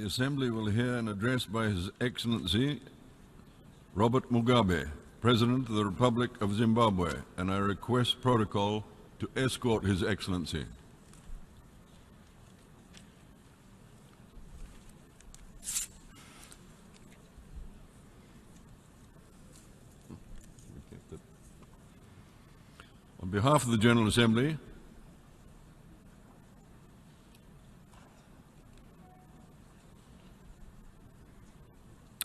The Assembly will hear an address by His Excellency Robert Mugabe, President of the Republic of Zimbabwe, and I request protocol to escort His Excellency. On behalf of the General Assembly,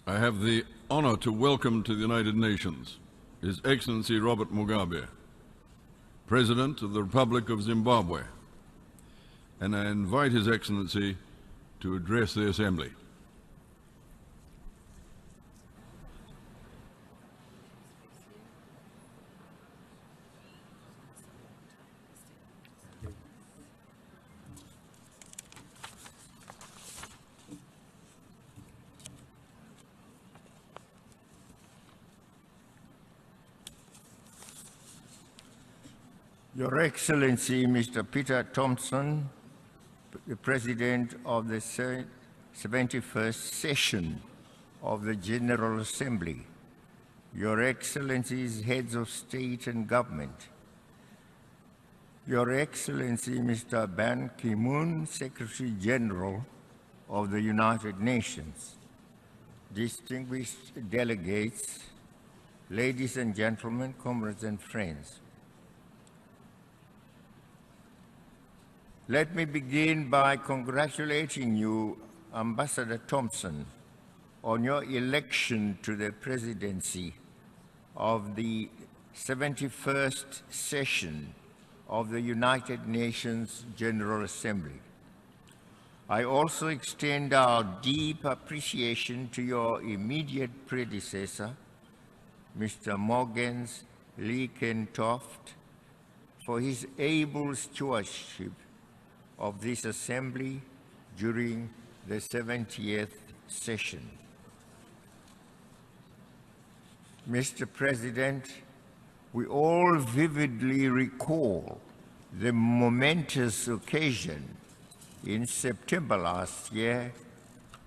I have the honor to welcome to the United Nations His Excellency Robert Mugabe, President of the Republic of Zimbabwe, and I invite His Excellency to address the Assembly. Your Excellency, Mr. Peter Thompson, the President of the 71st session of the General Assembly, Your Excellencies, Heads of State and Government, Your Excellency, Mr. Ban Ki-moon, Secretary General of the United Nations, distinguished delegates, ladies and gentlemen, comrades and friends. Let me begin by congratulating you, Ambassador Thompson, on your election to the presidency of the 71st session of the United Nations General Assembly. I also extend our deep appreciation to your immediate predecessor, Mr. Morgens Liekentoft, for his able stewardship of this Assembly during the 70th session. Mr. President, we all vividly recall the momentous occasion in September last year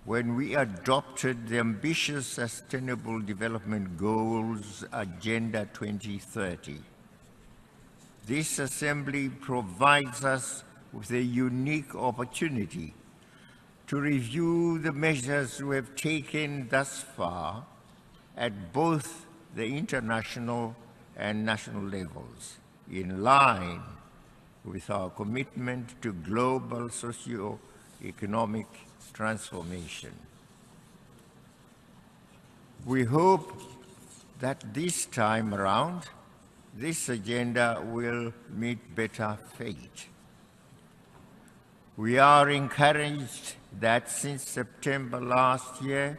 when we adopted the ambitious Sustainable Development Goals Agenda 2030. This Assembly provides us with a unique opportunity to review the measures we have taken thus far at both the international and national levels, in line with our commitment to global socio-economic transformation. We hope that this time around, this agenda will meet better fate. We are encouraged that since September last year,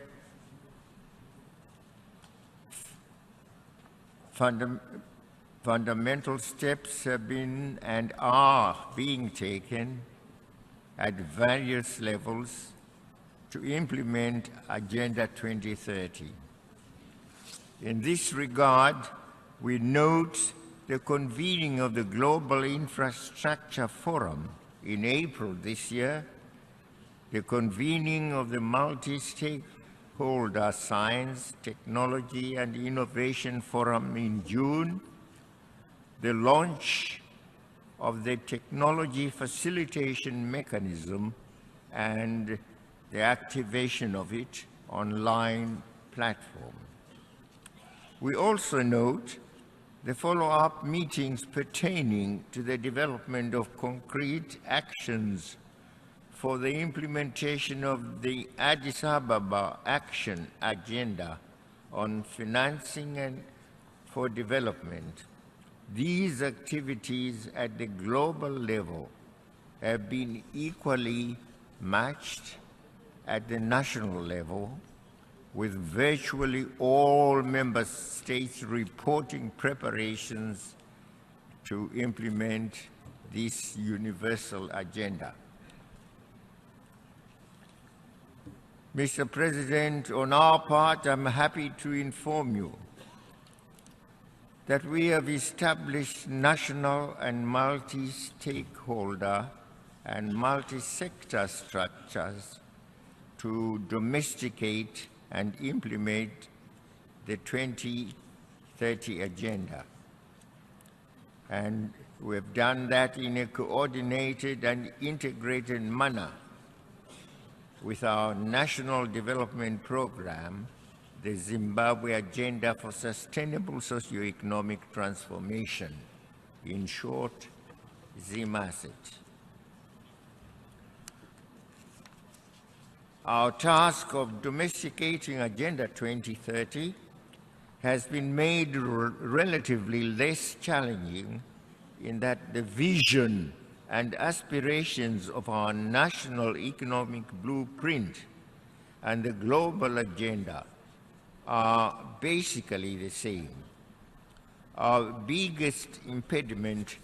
fundamental steps have been and are being taken at various levels to implement Agenda 2030. In this regard, we note the convening of the Global Infrastructure Forum in April this year, the convening of the Multi-Stakeholder Science, Technology and Innovation Forum in June, the launch of the Technology Facilitation Mechanism and the activation of it online platform. We also note the follow-up meetings pertaining to the development of concrete actions for the implementation of the Addis Ababa Action Agenda on financing and for development. These activities at the global level have been equally matched at the national level, with virtually all member states reporting preparations to implement this universal agenda. Mr. President, on our part, I'm happy to inform you that we have established national and multi-stakeholder and multi-sector structures to domesticate and implement the 2030 agenda. And we've done that in a coordinated and integrated manner with our National Development Program, the Zimbabwe Agenda for Sustainable Socioeconomic Transformation, in short, ZIMASET. Our task of domesticating Agenda 2030 has been made relatively less challenging in that the vision and aspirations of our national economic blueprint and the global agenda are basically the same. Our biggest impediment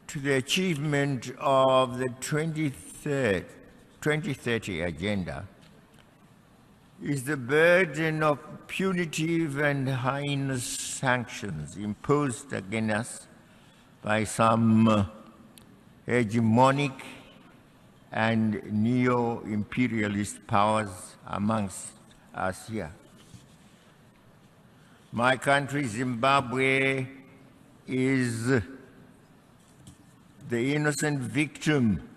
to the achievement of the 2030 agenda is the burden of punitive and heinous sanctions imposed against us by some hegemonic and neo-imperialist powers amongst us here. My country, Zimbabwe, is the innocent victim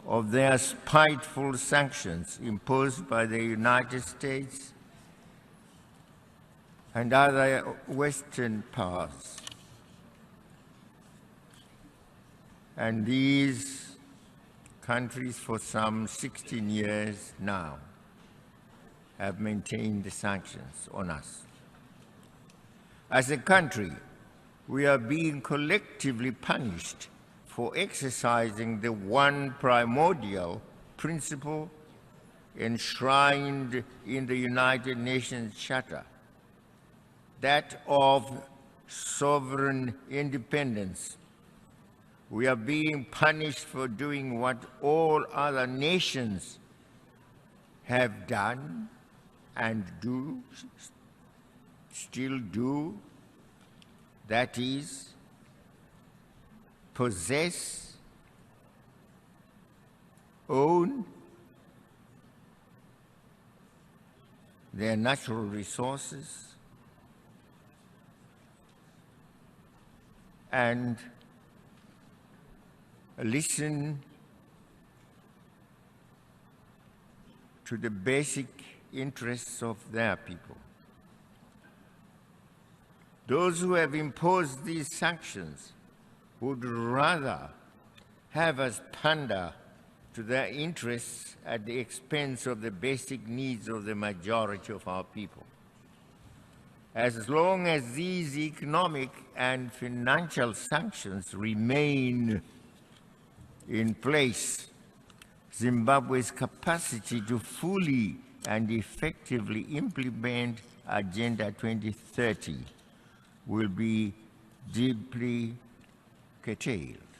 of their spiteful sanctions imposed by the United States and other Western powers. And these countries for some 16 years now have maintained the sanctions on us. As a country, we are being collectively punished for exercising the one primordial principle enshrined in the United Nations Charter, that of sovereign independence. We are being punished for doing what all other nations have done and do, still do, that is, possess, own their natural resources, and listen to the basic interests of their people. Those who have imposed these sanctions would rather have us pander to their interests at the expense of the basic needs of the majority of our people. As long as these economic and financial sanctions remain in place, Zimbabwe's capacity to fully and effectively implement Agenda 2030 will be deeply curtailed.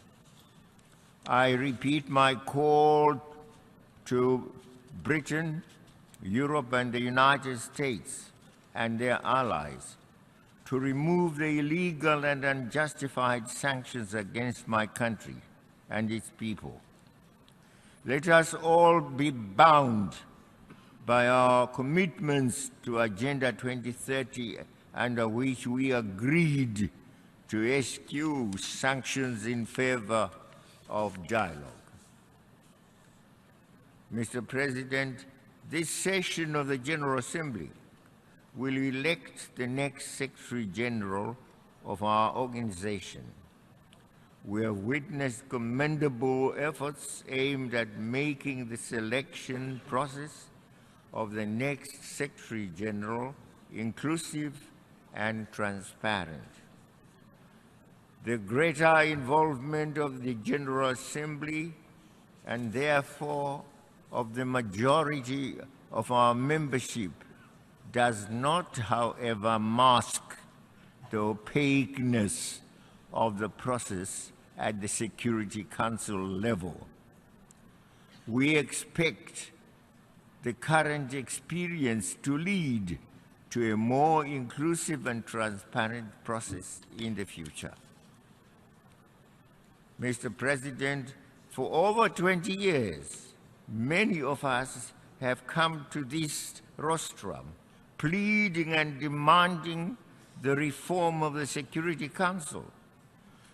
I repeat my call to Britain, Europe, and the United States and their allies to remove the illegal and unjustified sanctions against my country and its people. Let us all be bound by our commitments to Agenda 2030, under which we agreed to eschew sanctions in favor of dialogue. Mr. President, this session of the General Assembly will elect the next Secretary General of our organization. We have witnessed commendable efforts aimed at making the selection process of the next Secretary General inclusive and transparent. The greater involvement of the General Assembly and therefore of the majority of our membership does not, however, mask the opaqueness of the process at the Security Council level. We expect the current experience to lead to a more inclusive and transparent process in the future. Mr. President, for over 20 years, many of us have come to this rostrum, pleading and demanding the reform of the Security Council.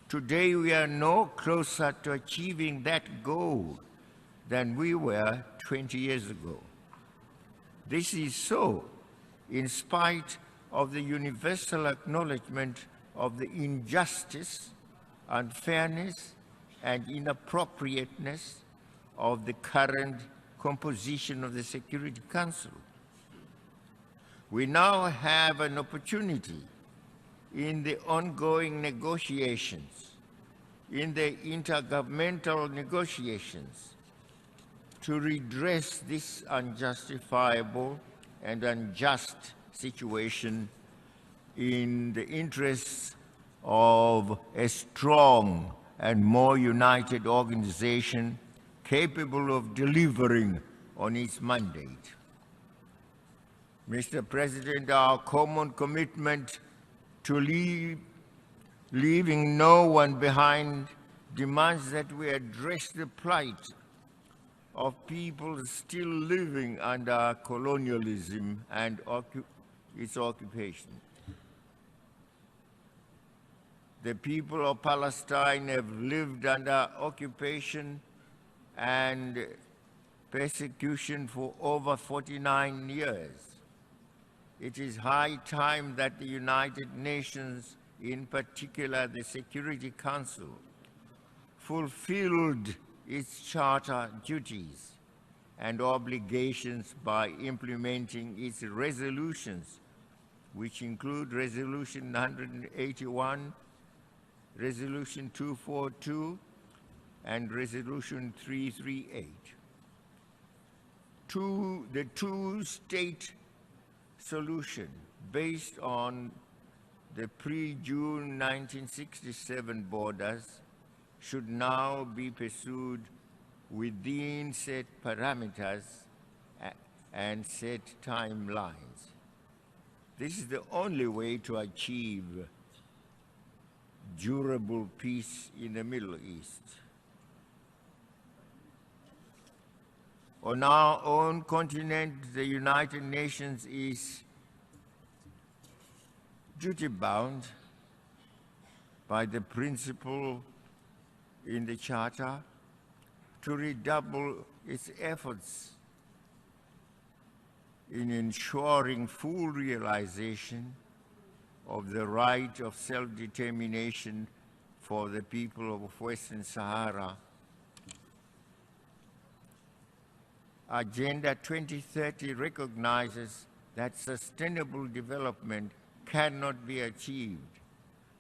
Today we are no closer to achieving that goal than we were 20 years ago. This is so in spite of the universal acknowledgement of the injustice, unfairness, and inappropriateness of the current composition of the Security Council. We now have an opportunity in the ongoing negotiations, in the intergovernmental negotiations, to redress this unjustifiable and unjust situation in the interests of a strong and more united organization capable of delivering on its mandate. Mr. President, our common commitment to leaving no one behind demands that we address the plight of people still living under colonialism and its occupation. The people of Palestine have lived under occupation and persecution for over 49 years. It is high time that the United Nations, in particular the Security Council, fulfilled its charter duties and obligations by implementing its resolutions, which include Resolution 181, Resolution 242, and Resolution 338. The two-state solution based on the pre-June 1967 borders should now be pursued within set parameters and set timelines. This is the only way to achieve durable peace in the Middle East. On our own continent, the United Nations is duty-bound by the principle in the Charter to redouble its efforts in ensuring full realization of the right of self-determination for the people of Western Sahara. Agenda 2030 recognizes that sustainable development cannot be achieved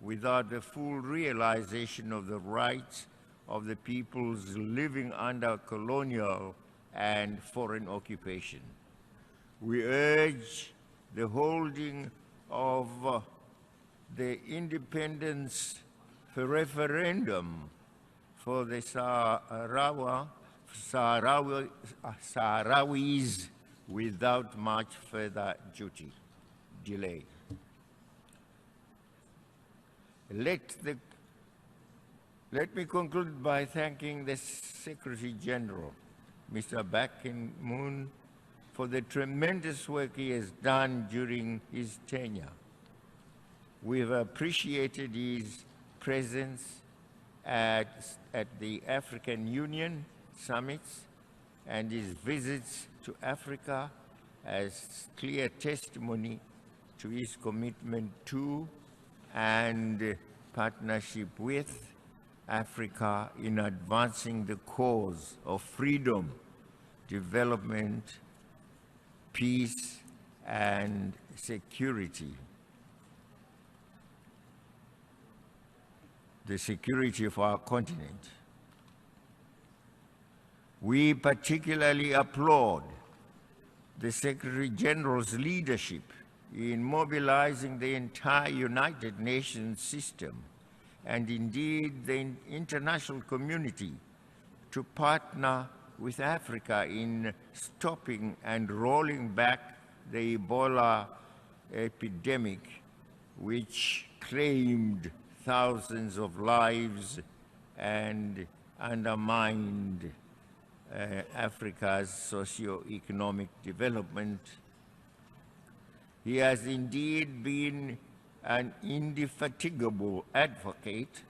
without the full realization of the rights of the peoples living under colonial and foreign occupation. We urge the holding of the independence referendum for the Sahrawis without much further delay. Let me conclude by thanking the Secretary General, Mr. Ban Ki-moon, for the tremendous work he has done during his tenure. We've appreciated his presence at the African Union summits and his visits to Africa as clear testimony to his commitment to and partnership with Africa in advancing the cause of freedom, development, peace, and security. The security of our continent. We particularly applaud the Secretary General's leadership in mobilizing the entire United Nations system and indeed the international community to partner with Africa in stopping and rolling back the Ebola epidemic, which claimed thousands of lives and undermined Africa's socio-economic development. He has indeed been an indefatigable advocate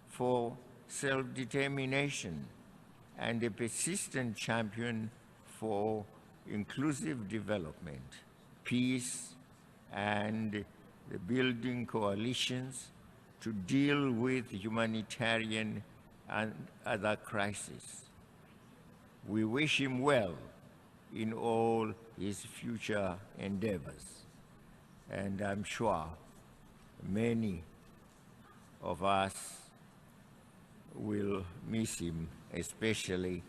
for self-determination and a persistent champion for inclusive development, peace, and the building coalitions to deal with humanitarian and other crises. We wish him well in all his future endeavors, and I'm sure many of us will miss him, especially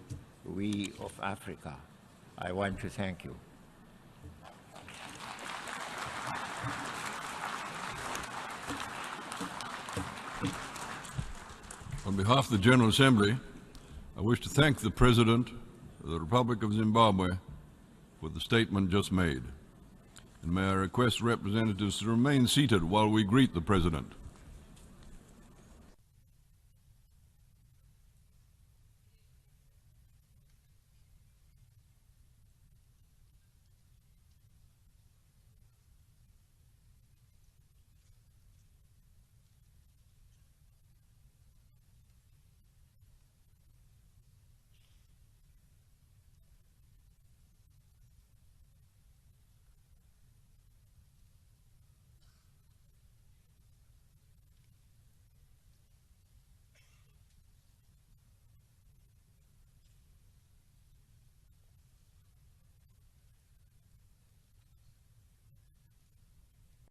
we of Africa. I want to thank you. On behalf of the General Assembly, I wish to thank the President of the Republic of Zimbabwe for the statement just made. And may I request representatives to remain seated while we greet the President.